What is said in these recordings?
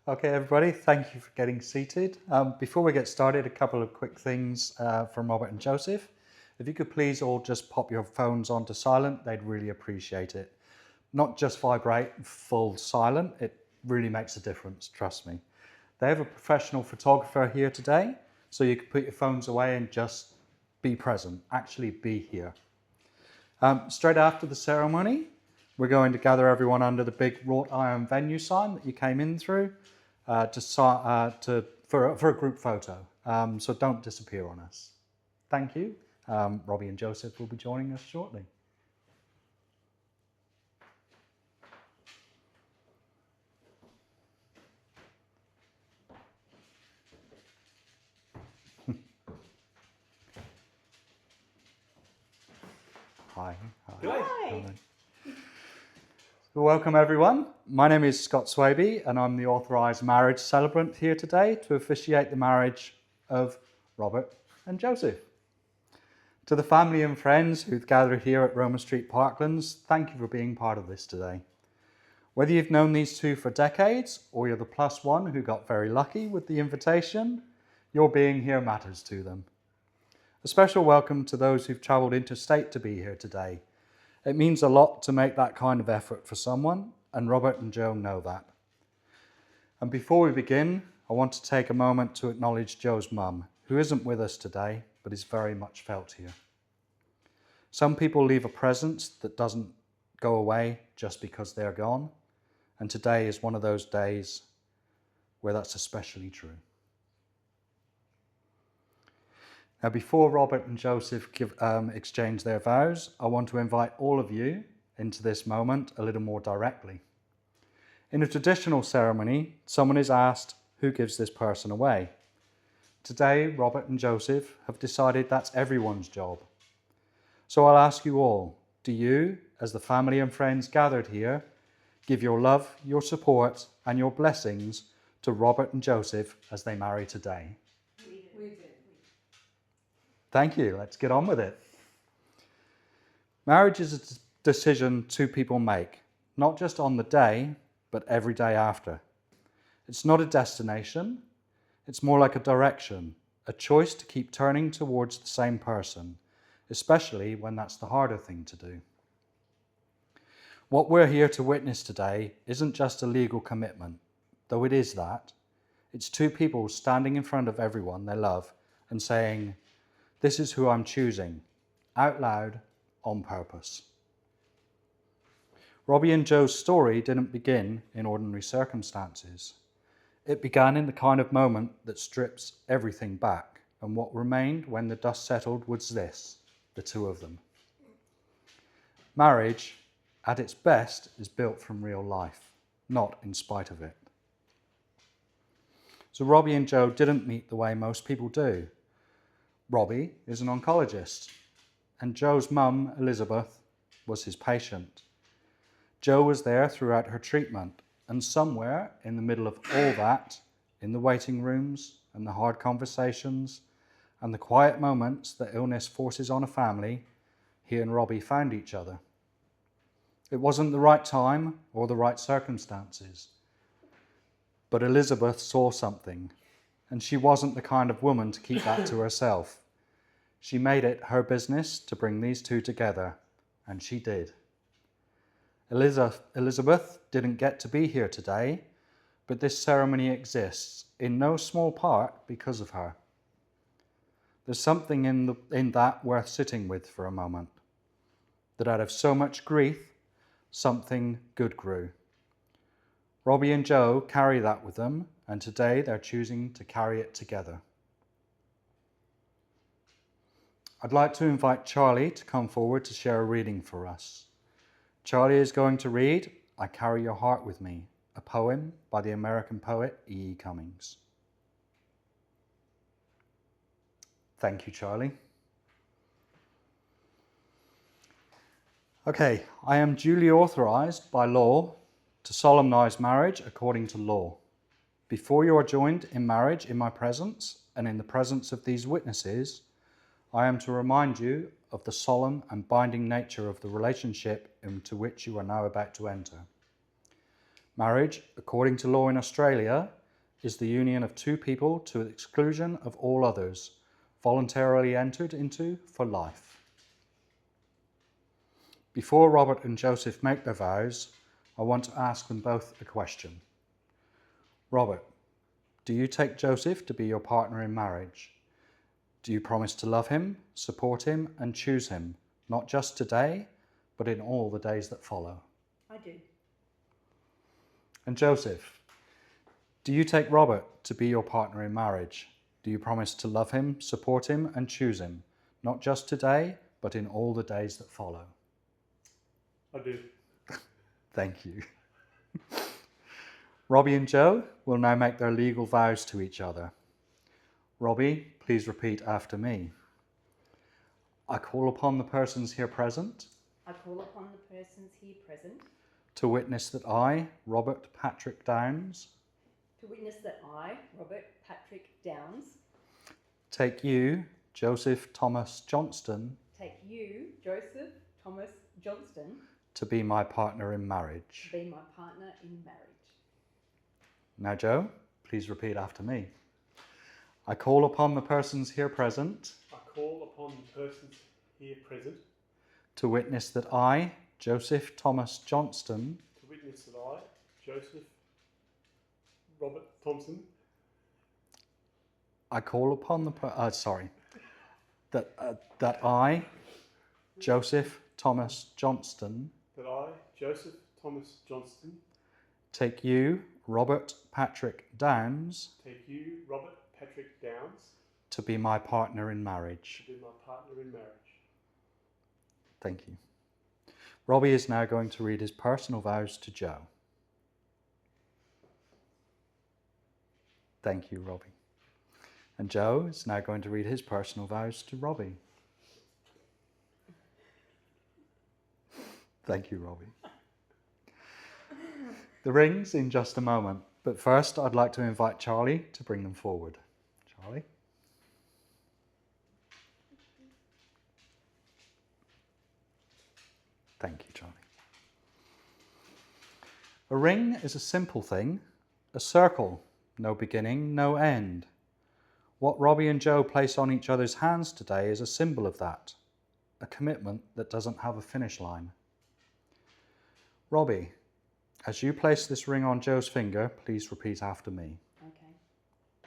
Okay, everybody, thank you for getting seated. Before we get started, a couple of quick things from Robert and Joseph. If you could please all just pop your phones onto silent, they'd really appreciate it. Not just vibrate, full silent, it really makes a difference, trust me. They have a professional photographer here today, so you can put your phones away and just be present, actually be here. Straight after the ceremony, we're going to gather everyone under the big wrought iron venue sign that you came in through for a group photo. So don't disappear on us. Thank you. Robbie and Joseph will be joining us shortly. Hi. Hi. Welcome everyone. My name is Scott Swaby and I'm the authorised marriage celebrant here today to officiate the marriage of Robert and Joseph. To the family and friends who've gathered here at Roma Street Parklands, thank you for being part of this today. Whether you've known these two for decades or you're the plus one who got very lucky with the invitation, your being here matters to them. A special welcome to those who've travelled interstate to be here today. It means a lot to make that kind of effort for someone, and Robert and Joe know that. And before we begin, I want to take a moment to acknowledge Joe's mum, who isn't with us today, but is very much felt here. Some people leave a presence that doesn't go away just because they're gone, and today is one of those days where that's especially true. Now, before Robert and Joseph exchange their vows, I want to invite all of you into this moment a little more directly. In a traditional ceremony, someone is asked, who gives this person away? Today, Robert and Joseph have decided that's everyone's job. So I'll ask you all, do you, as the family and friends gathered here, give your love, your support, and your blessings to Robert and Joseph as they marry today? We did. Thank you. Let's get on with it. Marriage is a decision two people make, not just on the day, but every day after. It's not a destination. It's more like a direction, a choice to keep turning towards the same person, especially when that's the harder thing to do. What we're here to witness today isn't just a legal commitment, though it is that. It's two people standing in front of everyone they love and saying, this is who I'm choosing, out loud, on purpose. Robbie and Joe's story didn't begin in ordinary circumstances. It began in the kind of moment that strips everything back, and what remained when the dust settled was this, the two of them. Marriage, at its best, is built from real life, not in spite of it. So Robbie and Joe didn't meet the way most people do. Robbie is an oncologist, and Joe's mum, Elizabeth, was his patient. Joe was there throughout her treatment, and somewhere in the middle of all that, in the waiting rooms and the hard conversations and the quiet moments that illness forces on a family, he and Robbie found each other. It wasn't the right time or the right circumstances, but Elizabeth saw something. And she wasn't the kind of woman to keep that to herself. She made it her business to bring these two together, and she did. Elizabeth didn't get to be here today, but this ceremony exists in no small part because of her. There's something in that worth sitting with for a moment, that out of so much grief, something good grew. Robbie and Joe carry that with them, and today they're choosing to carry it together. I'd like to invite Charlie to come forward to share a reading for us. Charlie is going to read I Carry Your Heart With Me, a poem by the American poet E.E. Cummings. Thank you, Charlie. Okay, I am duly authorised by law to solemnise marriage according to law. Before you are joined in marriage in my presence and in the presence of these witnesses, I am to remind you of the solemn and binding nature of the relationship into which you are now about to enter. Marriage, according to law in Australia, is the union of two people to the exclusion of all others, voluntarily entered into for life. Before Robert and Joseph make their vows, I want to ask them both a question. Robert, do you take Joseph to be your partner in marriage? Do you promise to love him, support him, and choose him, not just today, but in all the days that follow? I do. And Joseph, do you take Robert to be your partner in marriage? Do you promise to love him, support him, and choose him, not just today, but in all the days that follow? I do. Thank you. Robbie and Joe will now make their legal vows to each other. Robbie, please repeat after me. I call upon the persons here present I call upon the persons here present to witness that I, Robert Patrick Downs, to witness that I, Robert Patrick Downs, take you, Joseph Thomas Johnston, take you, Joseph Thomas Johnston, to be my partner in marriage. to be my partner in marriage. Now, Joe, please repeat after me. I call upon the persons here present I call upon the persons here present to witness that I, Joseph Thomas Johnston, to witness that I, Joseph Robert Thompson, I call upon the that I, Joseph Thomas Johnston, that I, Joseph Thomas Johnston, take you, Robert Patrick Downs, take you, Robert Patrick Downs, to be my partner in marriage. to be my partner in marriage. Thank you. Robbie is now going to read his personal vows to Joe. Thank you, Robbie. And Joe is now going to read his personal vows to Robbie. Thank you, Robbie. The rings in just a moment, but first I'd like to invite Charlie to bring them forward. Charlie? Thank you, Charlie. A ring is a simple thing, a circle, no beginning, no end. What Robbie and Joe place on each other's hands today is a symbol of that, a commitment that doesn't have a finish line. Robbie, as you place this ring on Joe's finger, please repeat after me. Okay.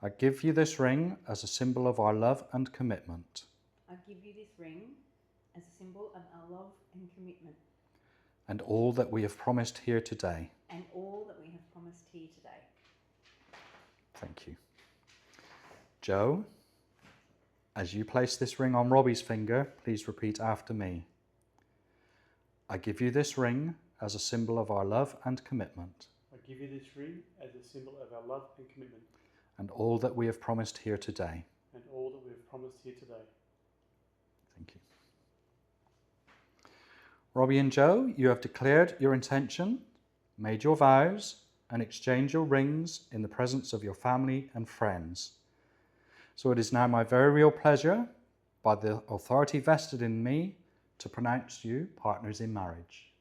I give you this ring as a symbol of our love and commitment, I give you this ring as a symbol of our love and commitment, and all that we have promised here today. and all that we have promised here today. Thank you. Joe, as you place this ring on Robbie's finger, please repeat after me. I give you this ring as a symbol of our love and commitment, I give you this ring as a symbol of our love and commitment, and all that we have promised here today. and all that we have promised here today. Thank you. Robbie and Joe, you have declared your intention, made your vows, and exchanged your rings in the presence of your family and friends. So it is now my very real pleasure, by the authority vested in me, to pronounce you partners in marriage.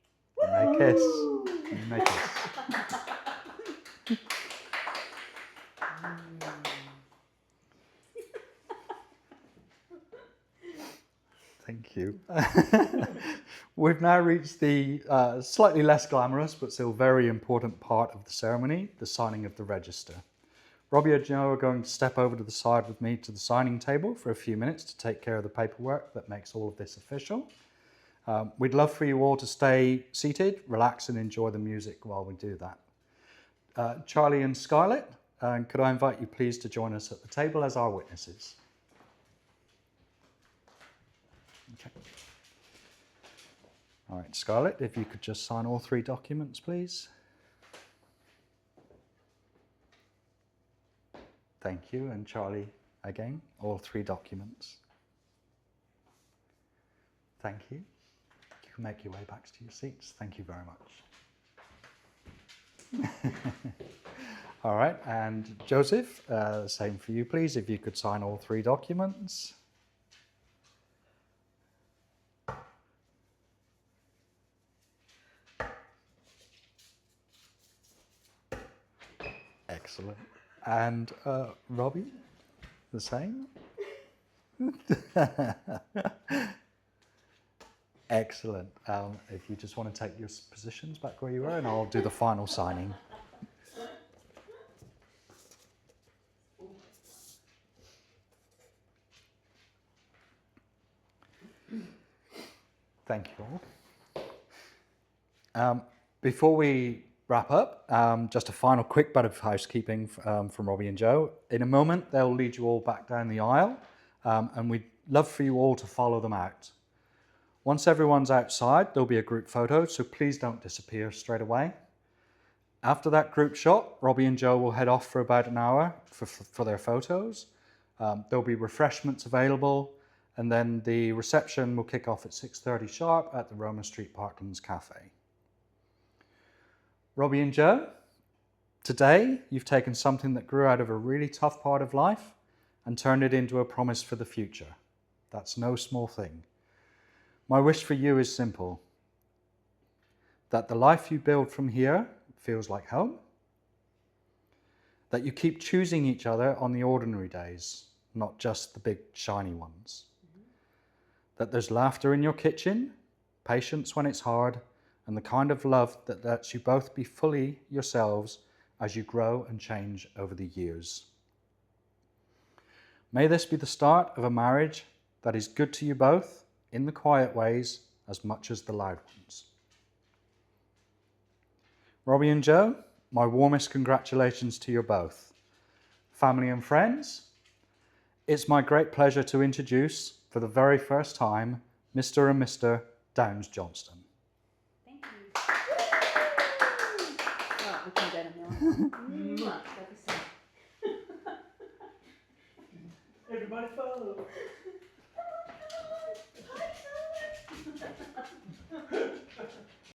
You may kiss. You may kiss. Thank you. We've now reached the slightly less glamorous but still very important part of the ceremony, the signing of the register. Robbie and Joe are going to step over to the side with me to the signing table for a few minutes to take care of the paperwork that makes all of this official. We'd love for you all to stay seated, relax and enjoy the music while we do that. Charlie and Scarlett, could I invite you please to join us at the table as our witnesses? Okay. All right, Scarlett, if you could just sign all three documents, please. Thank you, and Charlie, again, all three documents. Thank you. You can make your way back to your seats. Thank you very much. All right, and Joseph, same for you, please, if you could sign all three documents. Excellent. And Robbie, the same? Excellent. If you just want to take your positions back where you were, and I'll do the final signing. Thank you all. Before we wrap up, just a final quick bit of housekeeping from Robbie and Joe. In a moment, they'll lead you all back down the aisle, and we'd love for you all to follow them out. Once everyone's outside, there'll be a group photo, so please don't disappear straight away. After that group shot, Robbie and Joe will head off for about an hour for their photos. There'll be refreshments available, and then the reception will kick off at 6:30 sharp at the Roman Street Parklands Cafe. Robbie and Joe, today you've taken something that grew out of a really tough part of life and turned it into a promise for the future. That's no small thing. My wish for you is simple: that the life you build from here feels like home, that you keep choosing each other on the ordinary days, not just the big shiny ones, that there's laughter in your kitchen, patience when it's hard, and the kind of love that lets you both be fully yourselves as you grow and change over the years. May this be the start of a marriage that is good to you both in the quiet ways as much as the loud ones. Robbie and Joe, my warmest congratulations to you both. Family and friends, it's my great pleasure to introduce, for the very first time, Mr. and Mr. Downes Johnston. Thank you. Oh, we can get him now. Everybody follow.